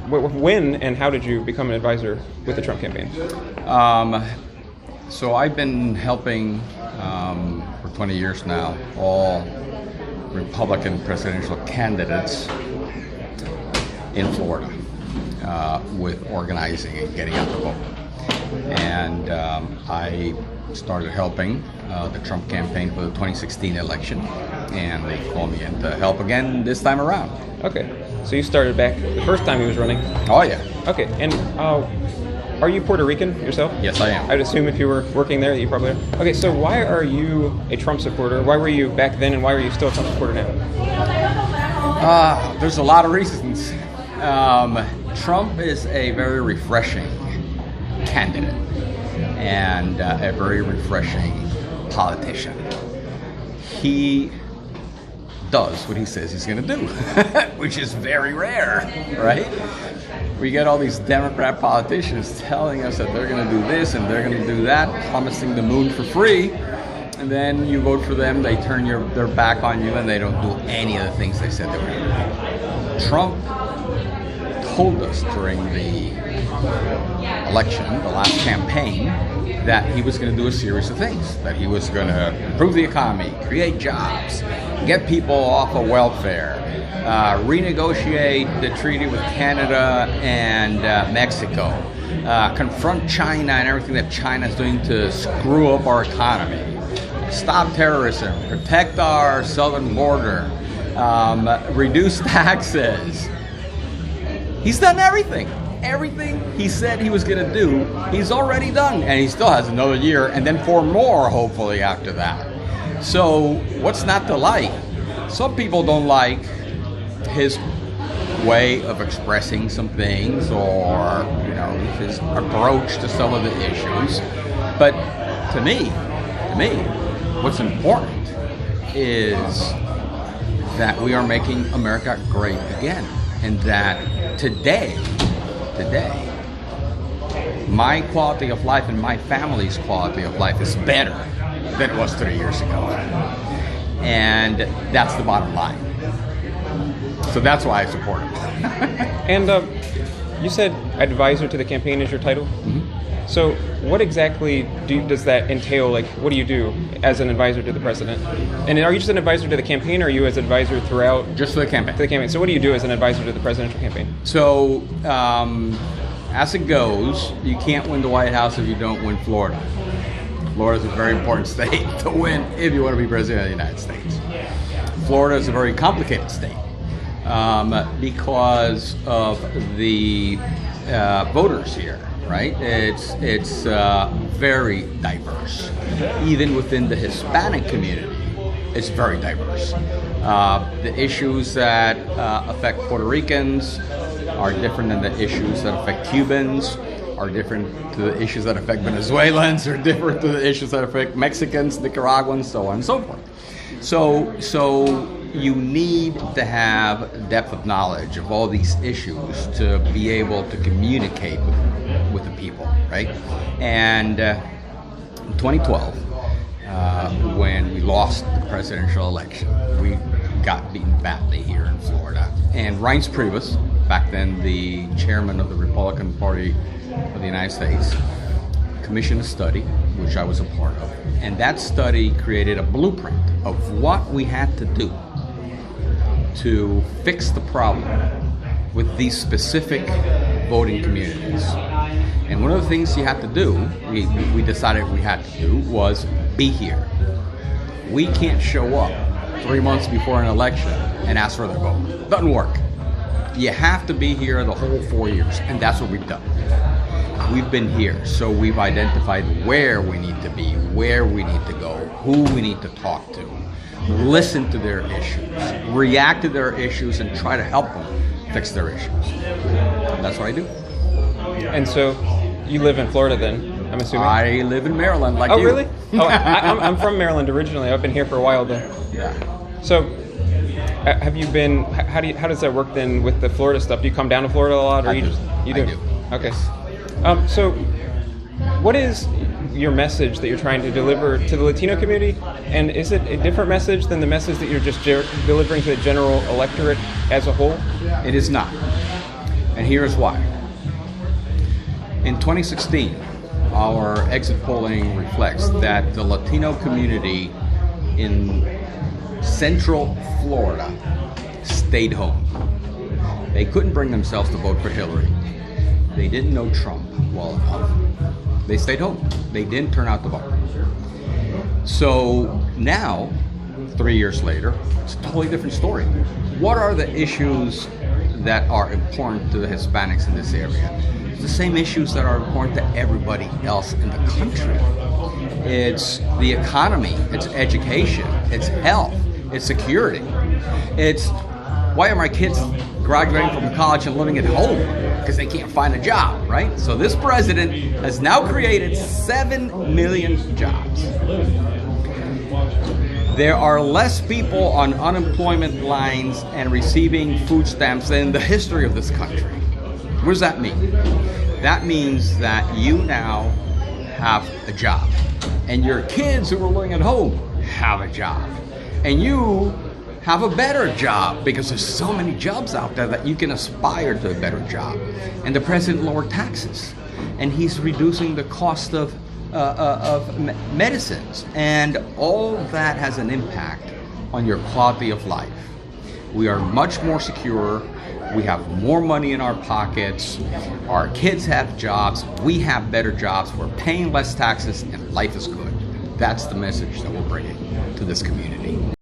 when and how did you become an advisor with the Trump campaign? So I've been helping for 20 years now all Republican presidential candidates in Florida with organizing and getting out the vote. And I started helping the Trump campaign for the 2016 election, and they called me in to help again this time around. Okay, so you started back the first time he was running. Oh yeah. Okay, and are you Puerto Rican yourself? Yes, I am. I'd assume if you were working there that you probably are. Okay, so why are you a Trump supporter? Why were you back then, and why are you still a Trump supporter now? There's a lot of reasons. Trump is a very refreshing candidate and a very refreshing politician. He does what he says he's going to do, which is very rare, right? We get all these Democrat politicians telling us that they're going to do this and they're going to do that, promising the moon for free, and then you vote for them, they turn their back on you, and they don't do any of the things they said they were going to do. Trump told us during the election, the last campaign, that he was going to do a series of things, that he was going to improve the economy, create jobs, get people off of welfare, renegotiate the treaty with Canada and Mexico, confront China and everything that China is doing to screw up our economy, stop terrorism, protect our southern border, reduce taxes. He's done everything. Everything he said he was going to do, he's already done. And he still has another year, and then 4 more, hopefully, after that. So what's not to like? Some people don't like his way of expressing some things, or his approach to some of the issues. But to me, what's important is that we are making America great again, and that today, my quality of life and my family's quality of life is better than it was 3 years ago. And that's the bottom line. So that's why I support him. And you said advisor to the campaign is your title? Mm-hmm. So what exactly does that entail? Like, what do you do as an advisor to the president? And are you just an advisor to the campaign, or are you as advisor throughout? Just to the campaign. To the campaign. So what do you do as an advisor to the presidential campaign? So, as it goes, you can't win the White House if you don't win Florida. Florida is a very important state to win if you want to be president of the United States. Florida is a very complicated state because of the voters here. Right? It's very diverse. Even within the Hispanic community, it's very diverse. The issues that affect Puerto Ricans are different than the issues that affect Cubans, are different to the issues that affect Venezuelans, are different to the issues that affect Mexicans, Nicaraguans, so on and so forth. So you need to have depth of knowledge of all these issues to be able to communicate with the people, right? And in 2012, when we lost the presidential election, we got beaten badly here in Florida. And Reince Priebus, back then the chairman of the Republican Party of the United States, commissioned a study, which I was a part of. And that study created a blueprint of what we had to do to fix the problem with these specific voting communities. And one of the things you have to do, we decided we had to do, was be here. We can't show up 3 months before an election and ask for their vote. Doesn't work. You have to be here the whole 4 years, and that's what we've done. We've been here, so we've identified where we need to be, where we need to go, who we need to talk to, listen to their issues, react to their issues, and try to help them fix their issues. That's what I do. And so you live in Florida then, I'm assuming? I live in Maryland, like you. Oh, really? Oh, I'm from Maryland originally. I've been here for a while though. Yeah. So have you been, how does that work then with the Florida stuff? Do you come down to Florida a lot? Or I you do. Just, you do? I do. Okay. So what is your message that you're trying to deliver to the Latino community? And is it a different message than the message that you're just delivering to the general electorate as a whole? It is not. And here's why. In 2016, our exit polling reflects that the Latino community in Central Florida stayed home. They couldn't bring themselves to vote for Hillary. They didn't know Trump well enough. They stayed home. They didn't turn out to vote. So now, 3 years later, it's a totally different story. What are the issues that are important to the Hispanics in this area? It's the same issues that are important to everybody else in the country. It's the economy, it's education, it's health, it's security. It's why are my kids graduating from college and living at home? Because they can't find a job, right? So this president has now created 7 million jobs. There are less people on unemployment lines and receiving food stamps than in the history of this country. What does that mean? That means that you now have a job, and your kids who are living at home have a job, and you have a better job because there's so many jobs out there that you can aspire to a better job. And the president lowered taxes, and he's reducing the cost of medicines, and all that has an impact on your quality of life. We are much more secure. We have more money in our pockets. Our kids have jobs. We have better jobs. We're paying less taxes, and life is good. That's the message that we're bringing to this community.